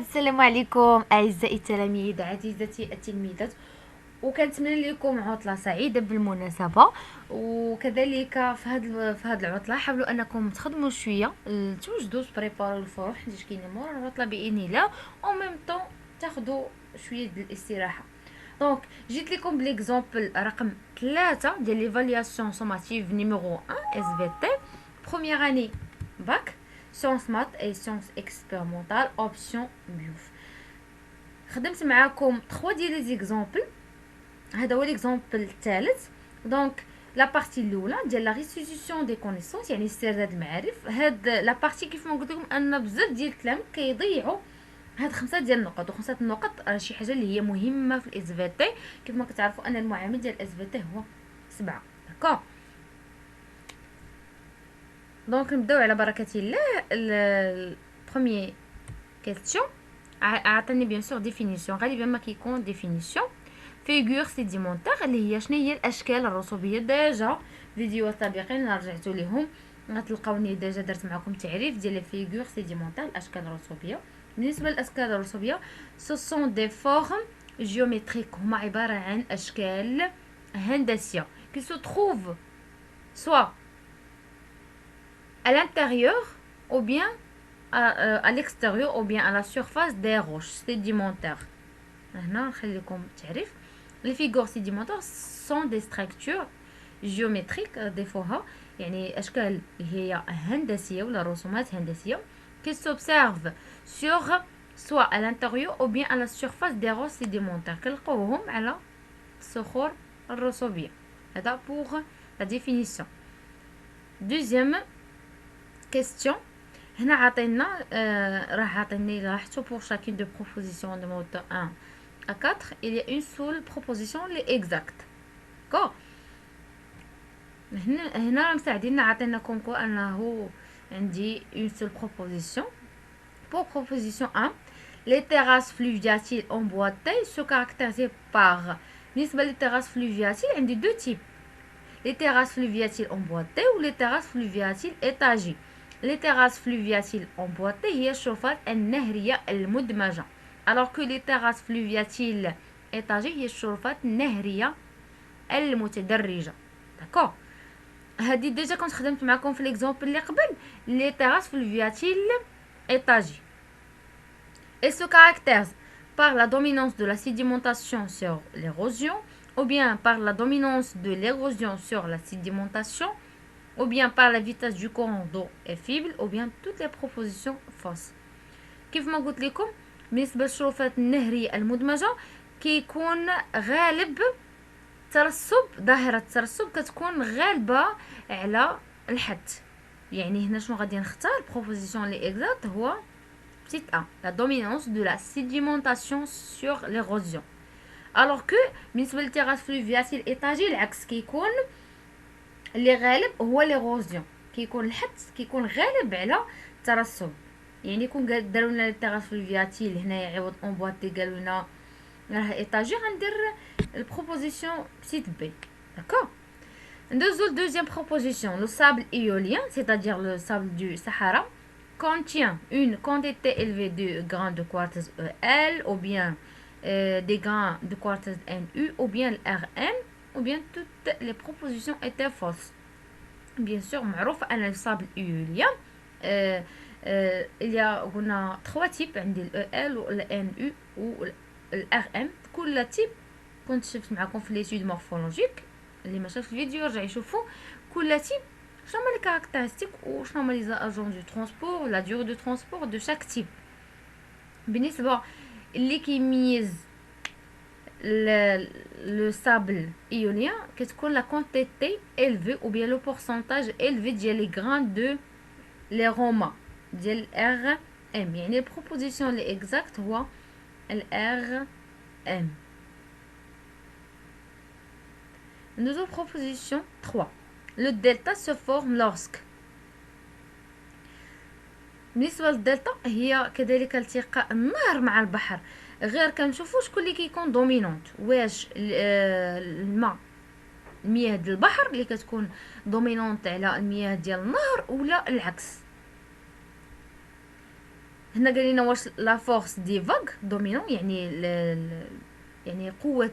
السلام عليكم اعزائي التلاميذ، عزيزتي التلميذات، وكنتمنى لكم عطله سعيده بالمناسبه. وكذلك في هذه العطله حاولوا انكم تخدموا شويه، توجدوا تبريباروا الفروح حيت كاينه مورا العطله باذن الله، او ميم طون تاخذوا شويه ديال الاستراحه. دونك جيت لكم بليكزامبل رقم 3 ديال ليفالياسيون سوماتيف نيميرو 1 اس في تي بروميير اني باك سciences maths et sciences expérimentales option بيوف. خدمت معاكم 3 ديال لي زيكزامبل. هذا هو ليكزامبل الثالث. دونك لا بارتي الاولى ديال لا ريستيتيسيون دي كونيسونس، يعني استرداد المعارف. هاد لا بارتي كيف ما قلت لكم ان بزاف ديال الكلام كيضيعوا هاد 5 ديال النقط، و5 النقط راه شي حاجه اللي هي مهمه في الاس في تي. كيف ما كتعرفوا ان المعامل ديال الاس في تي هو 7. داكوغ، دونك نبداو على بركه الله. البروميير كيستيون عطاني بيان سور ديفينيسيون، غالبا ما كيكون ديفينيسيون فيغور سيديمونتير اللي هي شنو هي الاشكال الرسوبيه. ديجا فيديو سابقين رجعتوا ليهم غتلقاوني ديجا درت معكم تعريف ديال الفيغور سيديمونتير، الاشكال الرسوبيه. بالنسبه للاشكال الرسوبيه سو سون دي فورم جيومتريك، هما عباره عن اشكال هندسيه كي سو تروف سوا à l'intérieur ou bien à l'extérieur ou bien à la surface des roches sédimentaires. هنا نخلي لكم تعريف. les figures sédimentaires sont des structures géométriques ضيفوها، يعني اشكال هي هندسيه ولا رسومات هندسيه qui s'observent sur soit à l'intérieur ou bien à la surface des roches sédimentaires، كنلقاوهم على الصخور الرسوبيه. هذا pour la définition. deuxième question. هنا عطينا راح عطيني لاحظتوا pour chacune de propositions de mode 1 à 4 il y a une seule proposition اللي exact. d'accord. هنا مساعديننا عطيناكم كو انه عندي une seule proposition. pour proposition 1 les terrasses fluviatiles emboîtées se caractérisent par. بالنسبه للتراس فلوفياتيل عندي دو تيب، les terrasses fluviatiles emboîtées ou les terrasses fluviatiles étagées. les terrasses fluviatiles emboîtées هي الشرفات النهرية المدمجة، alors que les terrasses fluviatiles étagées هي الشرفات النهرية المتدرجة. داكوغ، هادي ديجا كنت خدمت معكم في ليكزامبل اللي قبل. les terrasses fluviatiles étagées elles se caractérisent par la dominance de la sédimentation sur l'érosion, ou bien par la dominance de l'érosion sur la sédimentation, ou bien par la vitesse du courant d'eau est faible, ou bien toutes les propositions fausses. كيف ما قلت لكم بالنسبه للشرفات النهريه المدمجه كيكون غالب ترسب، ظاهره الترسب كتكون غالبه على الحد. يعني هنا شنو غادي نختار؟ proposition لي اكزاكت هو petit a, la dominance de la sédimentation sur l'érosion. alors que بالنسبه للتراس فلوفياتيل ايطاجي العكس، كيكون اللي غالب هو ليروزيون، كيكون الحد كيكون غالب على الترسب. يعني كون داروا لنا التراس فلوفياتيل هنايا عوض اونبواتي قالوا لنا راه ايطاجي، غندير البروبوزيسيون بسيت بي. داكوغ. ندوزو لدوزيام بروبوزيسيون. لو سابل ايولien c'est-à-dire le sable du Sahara contient une quantité élevée de grains de quartz EL, ou bien des grains de quartz NU, ou bien le RM, ou bien toutes les propositions étaient fausses. Bien sûr, معروف أن le sable éolien il y a قلنا 3 types، عندي ال EL و ال NU و ال RM. كل type كنت شفت معكم في ليتود مورفولوجيك، اللي ما شاف الفيديو يرجع يشوفوا كل type شنو هما لي كاركتيرستيك وشنو هما لي اجون دو ترونسبور، لا ديور دو ترونسبور دو شاك تيب. بالنسبه اللي كيميز لو سابل ايوليان كتكون لا كونتيتي élevée ou bien le pourcentage élevé ديال لي غران دو لي روما ديال ار ام. يعني البروبوزيسيون لي اكزاكت هو الار ام. ندوزو بروبوزيسيون 3. le delta se forme lorsque. بالنسبه للدلتا هي كذلك التقاء النهر مع البحر، غير كنشوفوا شكون اللي كيكون دومينونت، واش الماء المياه ديال البحر اللي كتكون دومينونت على المياه ديال النهر ولا العكس. هنا قال لنا واش لا فورس دي فاغ دومينون يعني يعني قوه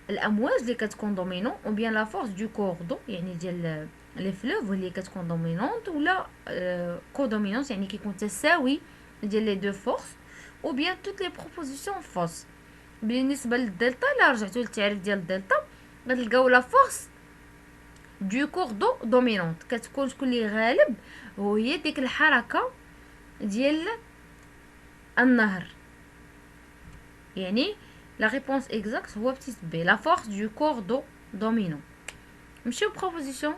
الامواج اللي كتكون دومينون او بيان لا فورس دو كور دو يعني ديال لي فلوف اللي كتكون دومينونت ولا كو دومينونس يعني كيكون تساوي ديال لي دو فورس او بيان توت لي بروبوزيسيون فوس. بالنسبه للدلتا الا رجعتوا للتعريف ديال الدلتا غتلقاو لا فورس دو كور دو دومينونت كتكون شكون اللي غالب وهي ديك الحركه ديال النهر. يعني لا ريبونس اكزاكت هو بتيت بي لا فورس دو كور دو دومينون. نمشيو بروبوزيسيون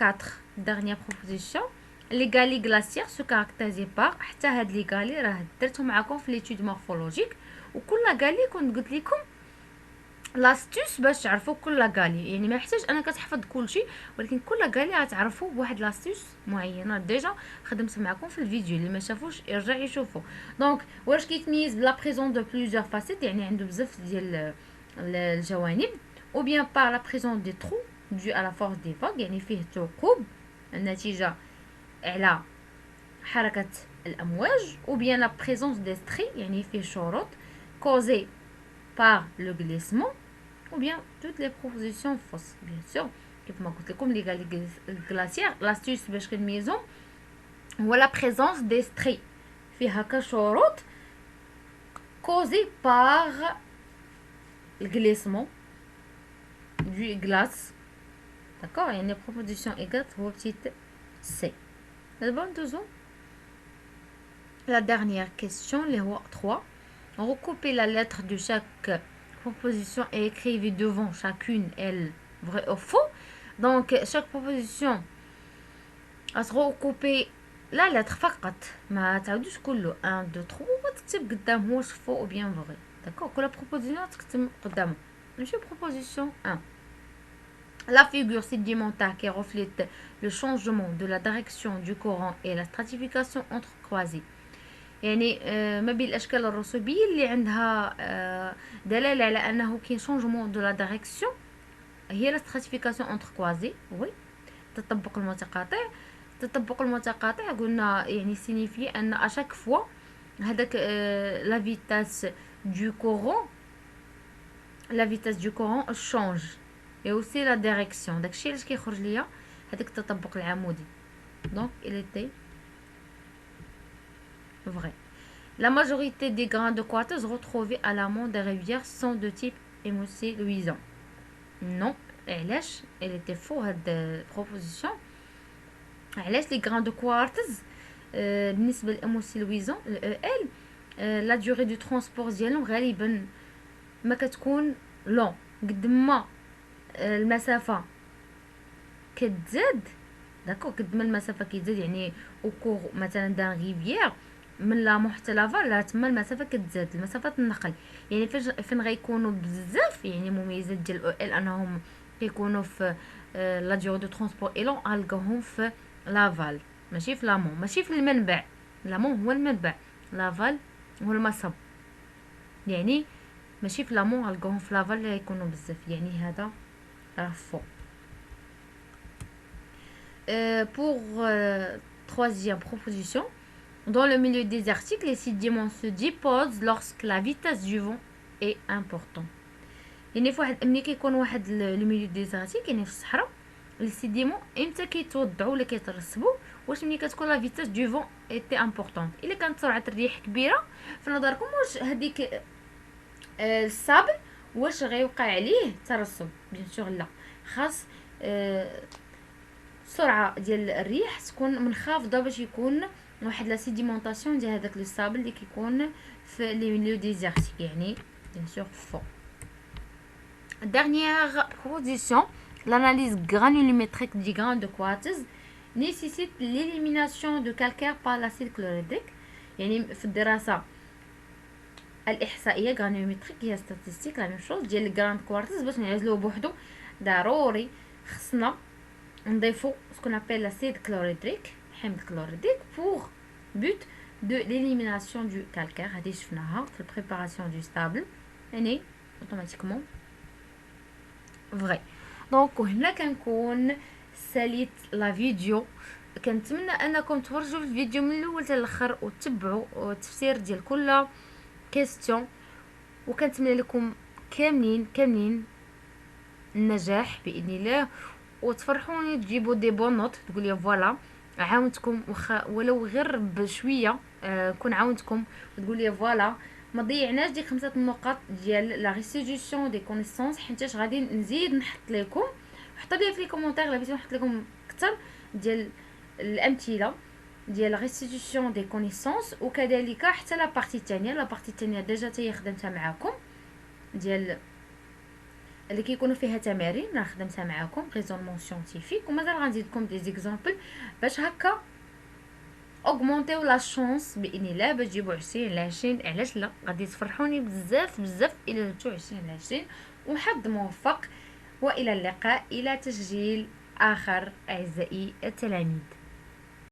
4 dernière proposition. Les galets glaciaires se caractérisent par حتى هاد لي galets راه درتهم معكم في ليتود مورفولوجيك وكل galets كنت قلت لكم لاستيوس باش تعرفوا كل غالي يعني ما يحتاج انا كتحفظ كلشي ولكن كل غالي غتعرفوا بواحد لاستيوس معينه ديجا خدمت معكم في الفيديو اللي ما شافوش يرجع يشوفوا. دونك واش كيتميز بلا بريزون دو بليزيور فاسيت يعني عنده بزاف ديال الجوانب او بيان بار لا بريزون دي ترو دو على فورس دي فاغ يعني فيه ثقوب النتيجه على حركه الامواج او بيان لا بريزونس دي ستري يعني فيه شروط كوزي par le glissement ou bien toutes les propositions fausses. Bien sûr, comme les glaciaires, l'astuce باش كنميزو هو la présence des stries فيها كشروط causés par le glissement du glace. D'accord, il y a une proposition exacte هو petite C. Bon, toujours. La dernière question, les 3. Recoupez la lettre de chaque proposition et écrivez devant chacune, elle, vrai ou faux. Donc, chaque proposition, à se recouper la lettre فقط ما تعاودوش كله 1 2 3 وتكتب قدام واش faux ou bien vrai. D'accord, كل proposition تكتب قدامه. ماشي proposition 1. La figure sédimentaire qui reflète le changement de la direction du courant et la stratification entre croisées. يعني ما بين الاشكال الرسوبيه اللي عندها دلاله على انه كاين شونجمون دو لا دايريكسيون هي لا ستراتيفيكاسيون انتر كوازي. وي تطبق المتقاطع قلنا يعني سينيفي ان اشاك فوا هذاك لا فيتاس دو كورون شونج اي اوسي لا دايريكسيون داكشي علاش كيخرج ليا هذاك التطبق العمودي. دونك il était vrai. La majorité des grains de quartz retrouvés à l'amont des rivières sont de type émoussé-luisant. Non, علاش elle était faux هاد proposition. علاش les grains de quartz بالنسبة للإموسي-luisant ال la durée du transport ديالهم غالبا ما كتكون long قد ما المسافة كتزاد. داكو قد ما المسافة كتزاد يعني au cours مثلا دان rivière من لامون حتى لافال راه تما المسافه كتزاد المسافه النقل يعني فين غيكونوا بزاف يعني مميزات ديال او ال انهم كيكونوا في لا ديور دو ترونسبور ايلون غنلقاوهم في لافال ماشي في لامون ماشي في المنبع. لامون هو المنبع لافال هو المصب يعني ماشي في لامون غنلقاوهم في لافال اللي غيكونوا بزاف يعني هذا راه فو. Pour troisième proposition. Dans le milieu désertique, les sédiments se déposent lorsque la vitesse du vent est importante. يعني ملي كيكون واحد لو ميليو ديزرتيك يعني في الصحراء لي سيديمون امتى كيتوضعوا ولا كيترسبوا واش ملي كتكون لا فيتاس دو فون ايتي امبورطونط. الا كانت سرعه الريح كبيره في نظركم واش هذيك الصابل واش غيوقع عليه ترسب؟ بيان سور لا، خاص السرعه ديال الريح تكون منخفضه باش يكون واحد لا سيديمونطاسيون ديال هذاك لو صابل اللي كيكون في لي ميليو ديزرتيك يعني بيان سور فو. Dernière proposition, l'analyse granulométrique du grain de quartz nécessite l'élimination de calcaire par l'acide chlorhydrique. يعني في الدراسة الإحصائية granulométrique هي statistique لا ميم شوز ديال الجراند كوارتز باش نعزلوه بوحدو ضروري خصنا نضيفو سكون ابل l'acide chlorhydrique حمض كلوريدريك pour but de l'élimination du calcaire. هذه شفناها في البريباراسيون دو ستابل يعني اوتوماتيكمون فري. دونك هنا كنكون ساليت لا فيديو كنتمنى انكم تفرجوا في الفيديو من الاول حتى الاخر وتتبعوا التفسير ديال كل كيستيون، وكنتمنى لكم كاملين النجاح باذن الله، وتفرحوني تجيبوا دي بون نوت، تقول لي فوالا عاونتكم ولو غير بشويه، كون عاونتكم وتقول لي فوالا ما ضيعناش ديك 5 النقط ديال لا ريستيتيوشن دي كونيسونس، حيتاش غادي نزيد نحط لكم. حطوا لي في لي كومونتير الا بغيتو نحط لكم اكثر ديال الامثله ديال ريستيتيوشن دي كونيسونس، وكذلك حتى لا بارتي الثانيه. لا بارتي الثانيه ديجا تاهي خدمتها معاكم، ديال اللي كيكونوا فيها تمارين راه خدمتها معاكم ريزونمون سيانتيفيك، ومازال غنزيدكم دي زيكزامبل باش هكا اوغمونطيو لا شونس باذن الله باش تجيبوا 20 على 20. علاش لا؟ غادي تفرحوني بزاف الى جبتوا 20 على 20. وحظ موفق، والى اللقاء الى تسجيل اخر اعزائي التلاميذ.